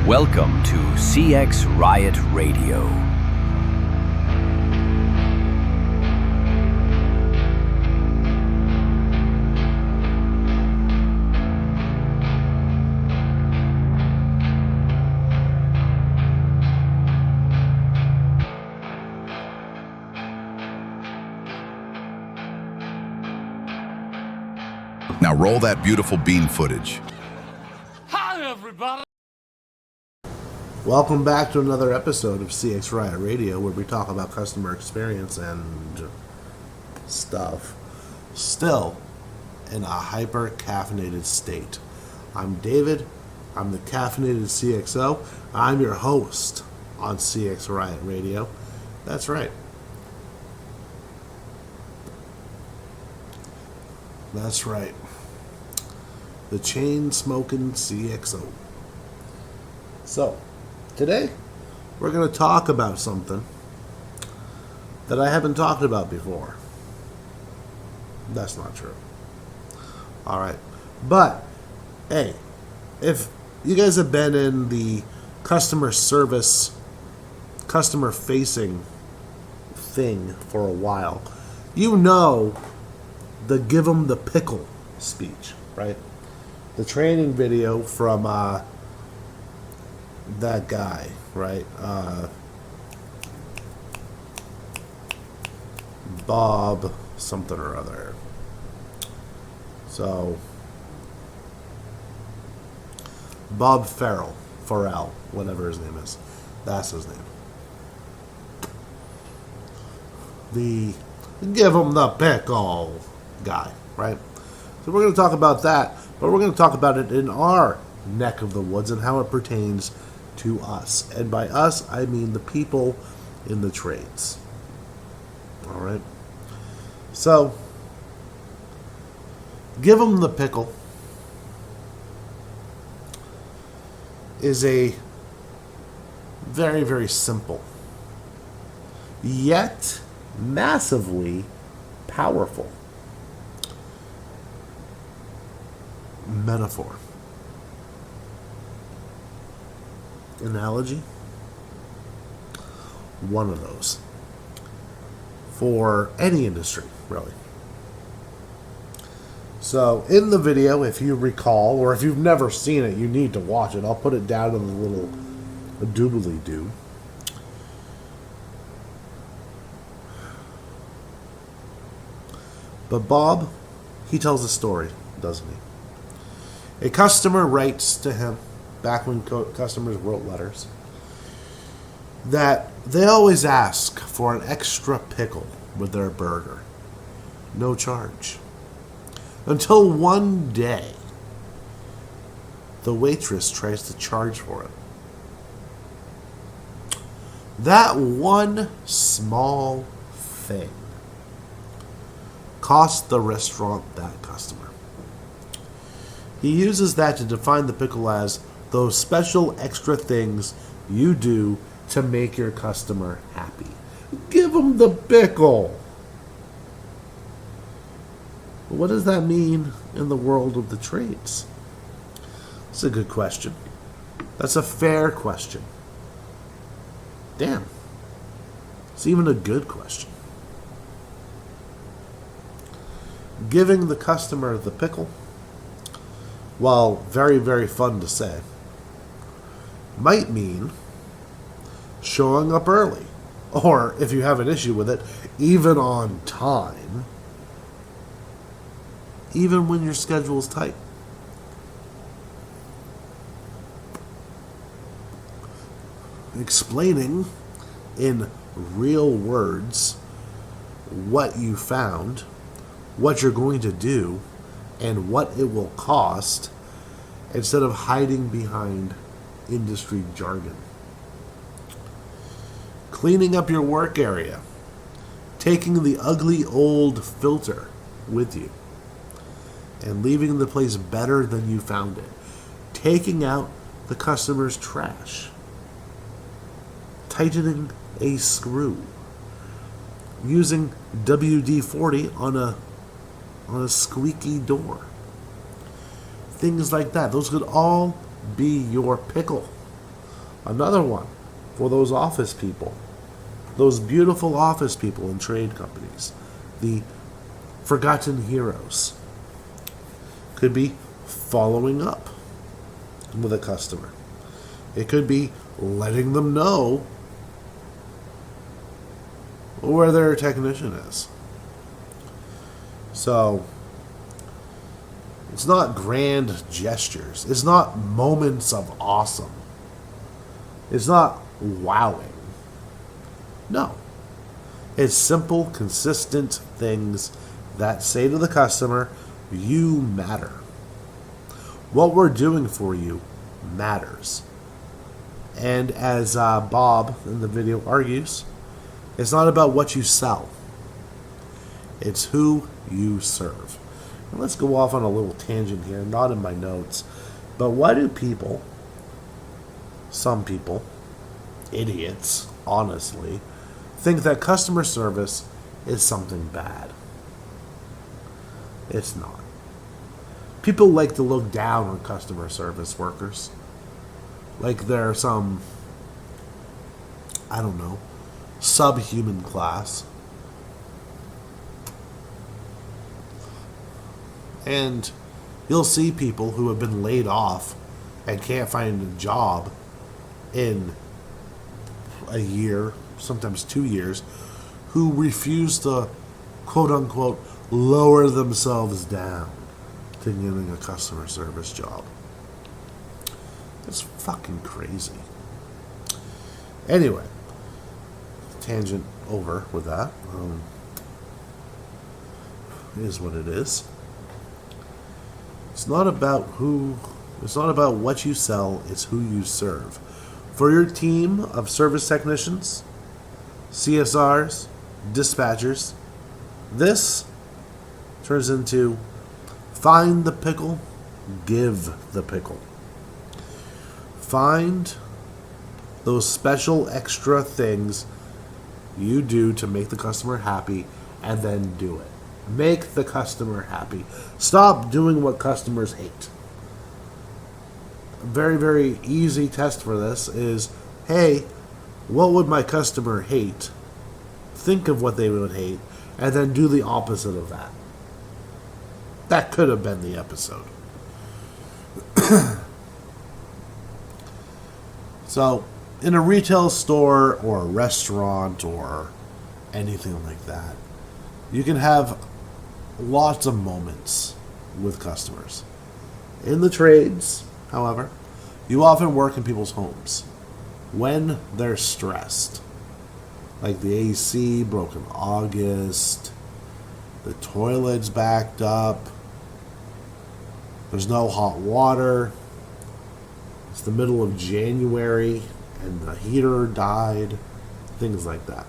Welcome to CX Riot Radio. Now roll that beautiful bean footage. Hi, everybody. Welcome back to another episode of CX Riot Radio, where we talk about customer experience and stuff. Still in a hyper-caffeinated state. I'm David. I'm the caffeinated CXO. I'm your host on CX Riot Radio. That's right. That's right. The chain-smoking CXO. So, today, we're going to talk about something that I haven't talked about before. That's not true. Alright. But, hey, if you guys have been in the customer service, customer-facing thing for a while, you know the Give Em the Pickle speech, right? The training video from that guy, right? Bob something or other. So, Bob Farrell, whatever his name is. That's his name. The Give Em the Pickle guy, right? So we're going to talk about that, but we're going to talk about it in our neck of the woods and how it pertains to us. And by us, I mean the people in the trades. All right? So, Give Em the Pickle is a very, very simple, yet massively powerful metaphor. Analogy? One of those. For any industry, really. So, in the video, if you recall, or if you've never seen it, you need to watch it. I'll put it down in the little doobly-doo. But Bob, he tells a story, doesn't he? A customer writes to him, back when customers wrote letters, that they always ask for an extra pickle with their burger. No charge. Until one day, the waitress tries to charge for it. That one small thing cost the restaurant that customer. He uses that to define the pickle as those special extra things you do to make your customer happy. Give them the pickle. What does that mean in the world of the trades? It's a good question. That's a fair question. Damn. It's even a good question. Giving the customer the pickle, while very, very fun to say, might mean showing up early, or if you have an issue with it, even on time, even when your schedule is tight. Explaining in real words what you found, what you're going to do, and what it will cost, instead of hiding behind industry jargon. Cleaning up your work area. Taking the ugly old filter with you. And leaving the place better than you found it. Taking out the customer's trash. Tightening a screw. Using WD-40 on a squeaky door. Things like that. Those could all be your pickle. Another one for those office people, those beautiful office people in trade companies, the forgotten heroes, could be following up with a customer. It could be letting them know where their technician is. So, it's not grand gestures. It's not moments of awesome. It's not wowing. No. It's simple, consistent things that say to the customer, you matter. What we're doing for you matters. And as Bob in the video argues, it's not about what you sell. It's who you serve. And let's go off on a little tangent here, not in my notes. But why do people, some people, idiots, honestly, think that customer service is something bad? It's not. People like to look down on customer service workers. Like they're some, I don't know, subhuman class. And you'll see people who have been laid off and can't find a job in a year, sometimes 2 years, who refuse to, quote unquote, lower themselves down to getting a customer service job. It's fucking crazy. Anyway, tangent over with that. It is what it is. It's not about what you sell, it's who you serve. For your team of service technicians, CSRs, dispatchers, this turns into find the pickle, give the pickle. Find those special extra things you do to make the customer happy and then do it. Make the customer happy. Stop doing what customers hate. A very, very easy test for this is, hey, what would my customer hate? Think of what they would hate and then do the opposite of that. That could have been the episode. So, in a retail store or a restaurant or anything like that, you can have lots of moments with customers. In the trades, however, you often work in people's homes when they're stressed. Like the AC broke in August, the toilet's backed up, there's no hot water, it's the middle of January and the heater died, things like that.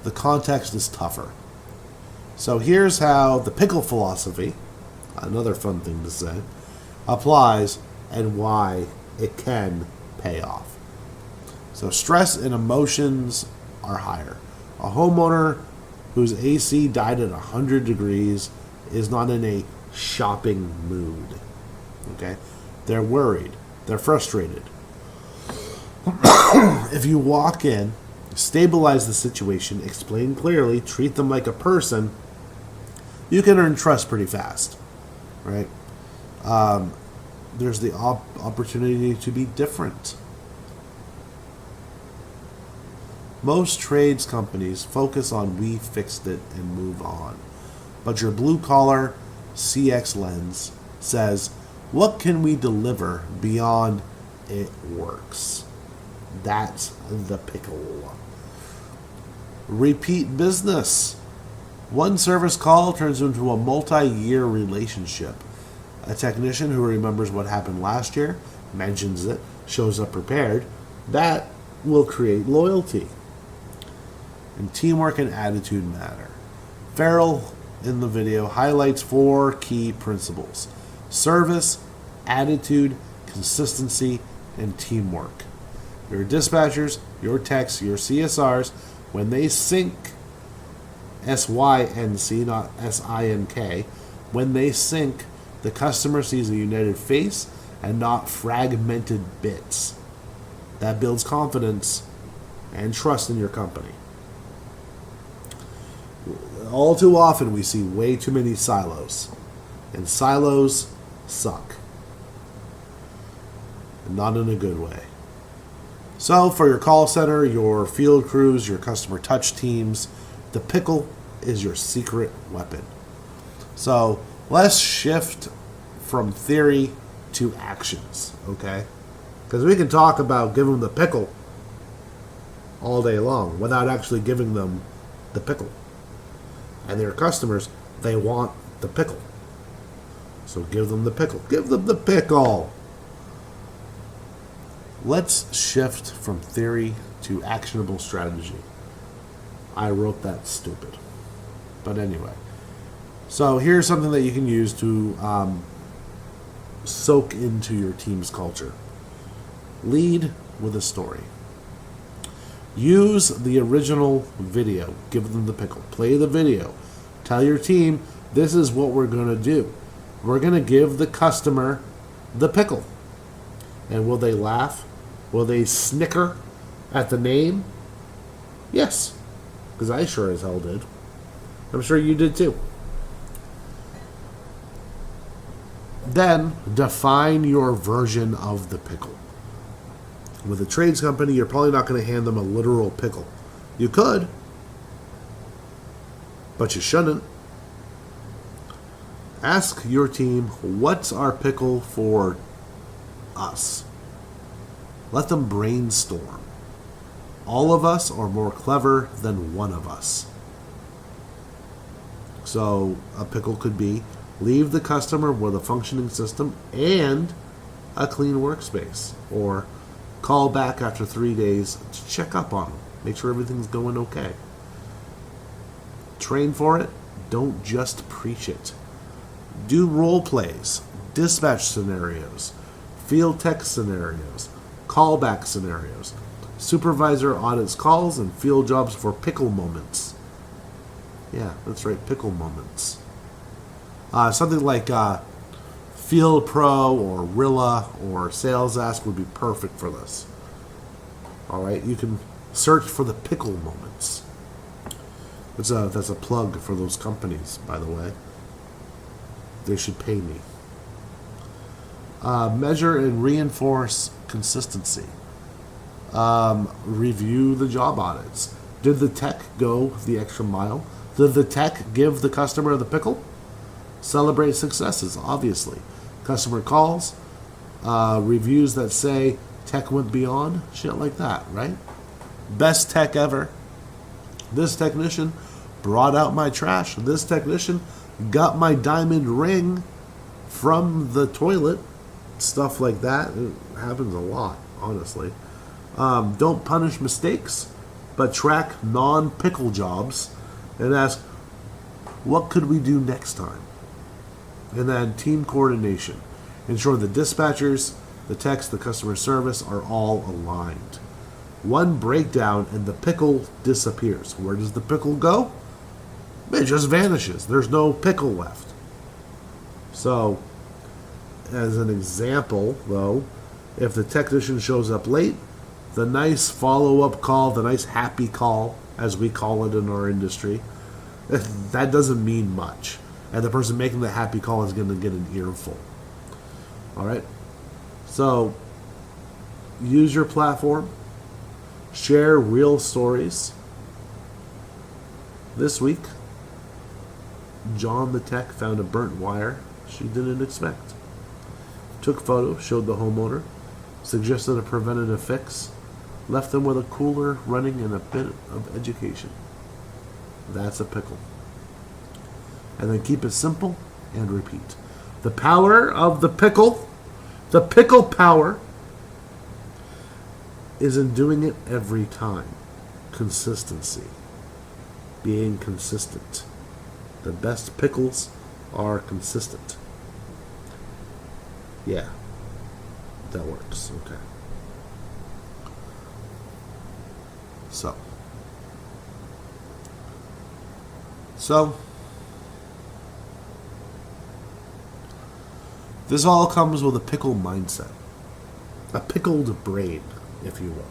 The context is tougher. So here's how the pickle philosophy, another fun thing to say, applies and why it can pay off. So stress and emotions are higher. A homeowner whose AC died at 100 degrees is not in a shopping mood. Okay? They're worried. They're frustrated. If you walk in, stabilize the situation, explain clearly, treat them like a person, you can earn trust pretty fast, right? There's the opportunity to be different. Most trades companies focus on we fixed it and move on. But your blue-collar CX lens says, what can we deliver beyond it works? That's the pickle. Repeat business. One service call turns into a multi-year relationship. A technician who remembers what happened last year, mentions it, shows up prepared, that will create loyalty. And teamwork and attitude matter. Farrell, in the video, highlights 4 key principles: service, attitude, consistency, and teamwork. Your dispatchers, your techs, your CSRs, when they sync, SYNC, not SINK, when they sync, the customer sees a united face and not fragmented bits. That builds confidence and trust in your company. All too often we see way too many silos. And silos suck. Not in a good way. So for your call center, your field crews, your customer touch teams, the pickle is your secret weapon. So let's shift from theory to actions, okay? Because we can talk about Give Them the Pickle all day long without actually giving them the pickle. And their customers, they want the pickle. So give them the pickle. Give them the pickle. Let's shift from theory to actionable strategy. I wrote that stupid. But anyway. So here's something that you can use to soak into your team's culture. Lead with a story. Use the original video. Give them the pickle. Play the video. Tell your team, this is what we're going to do. We're going to give the customer the pickle. And will they laugh? Will they snicker at the name? Yes. Because I sure as hell did. I'm sure you did too. Then, define your version of the pickle. With a trades company, you're probably not going to hand them a literal pickle. You could, but you shouldn't. Ask your team, what's our pickle for us? Let them brainstorm. All of us are more clever than one of us. So a pickle could be, leave the customer with a functioning system and a clean workspace. Or call back after 3 days to check up on them. Make sure everything's going okay. Train for it. Don't just preach it. Do role plays, dispatch scenarios, field tech scenarios, callback scenarios. Supervisor audits calls and field jobs for pickle moments. Yeah, that's right, pickle moments. Something like Field Pro or Rilla or Sales Ask would be perfect for this. All right, you can search for the pickle moments. That's a plug for those companies, by the way. They should pay me. Measure and reinforce consistency. Review the job audits. Did the tech go the extra mile? Did the tech give the customer the pickle? Celebrate successes, obviously. Customer calls, reviews that say tech went beyond, shit like that, right? Best tech ever. This technician brought out my trash. This technician got my diamond ring from the toilet. Stuff like that. It happens a lot, honestly. Don't punish mistakes, but track non-pickle jobs and ask, what could we do next time? And then team coordination. Ensure the dispatchers, the techs, the customer service are all aligned. One breakdown and the pickle disappears. Where does the pickle go? It just vanishes. There's no pickle left. So, as an example, though, if the technician shows up late, the nice follow-up call, the nice happy call, as we call it in our industry, that doesn't mean much. And the person making the happy call is going to get an earful. All right? So, use your platform. Share real stories. This week, John the tech found a burnt wire she didn't expect. Took photos, showed the homeowner, suggested a preventative fix, left them with a cooler running and a bit of education. That's a pickle. And then keep it simple and repeat. The power of the pickle power, is in doing it every time. Consistency. Being consistent. The best pickles are consistent. Yeah. That works. Okay. So, this all comes with a pickle mindset. A pickled brain. if you will.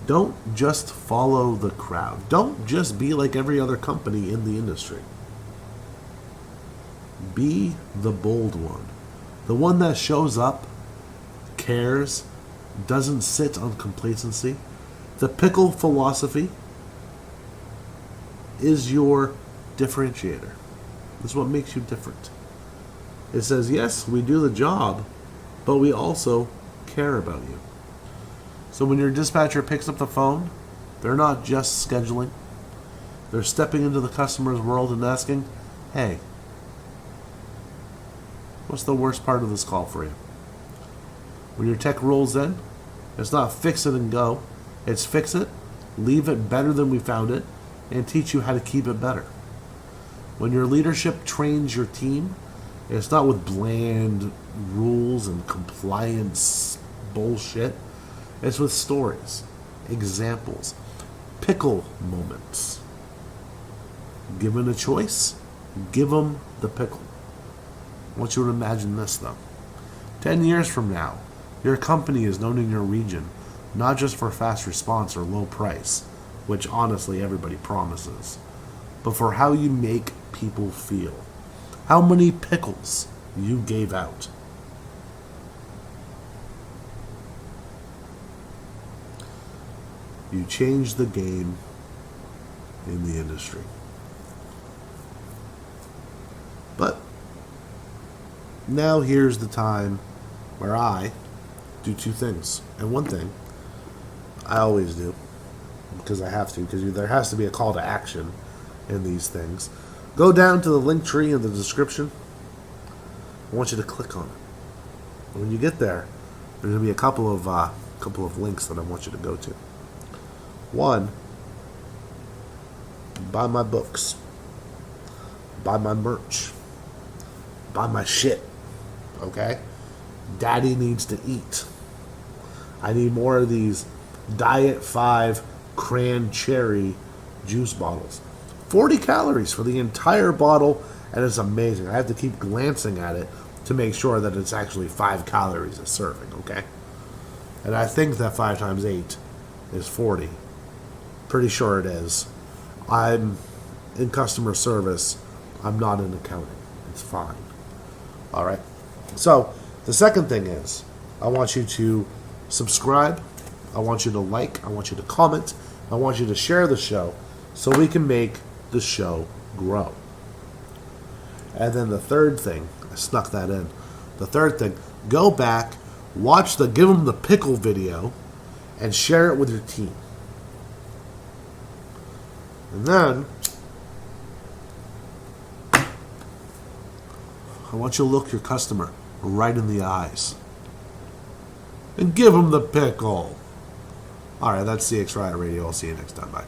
Don't just follow the crowd. Don't just be like every other company in the industry. Be the bold one. The one that shows up, cares, doesn't sit on complacency. The pickle philosophy is your differentiator. This is what makes you different. It says, yes, we do the job, but we also care about you. So when your dispatcher picks up the phone, they're not just scheduling. They're stepping into the customer's world and asking, hey, what's the worst part of this call for you? When your tech rolls in, it's not fix it and go. It's fix it, leave it better than we found it, and teach you how to keep it better. When your leadership trains your team, it's not with bland rules and compliance bullshit. It's with stories, examples, pickle moments. Given a choice, give them the pickle. I want you to imagine this, though. 10 years from now, your company is known in your region, not just for fast response or low price, which honestly everybody promises, but for how you make people feel. How many pickles you gave out. You changed the game in the industry. But now here's the time where I do two things. And one thing I always do, because I have to, because there has to be a call to action in these things. Go down to the link tree in the description. I want you to click on it. And when you get there, there's going to be a couple of links that I want you to go to. One, buy my books, buy my merch, buy my shit, okay? Daddy needs to eat. I need more of these Diet 5 cran cherry juice bottles. 40 calories for the entire bottle, and it's amazing. I have to keep glancing at it to make sure that it's actually 5 calories a serving, okay? And I think that 5 times 8 is 40. Pretty sure it is. I'm in customer service. I'm not in accounting. It's fine. All right. So the second thing is I want you to subscribe. I want you to like. I want you to comment. I want you to share the show so we can make the show grow. And then the third thing, I snuck that in. The third thing, go back, watch the Give Em the Pickle video, and share it with your team. And then I want you to look your customer right in the eyes and give them the pickle. All right, that's CX Riot Radio. I'll see you next time. Bye.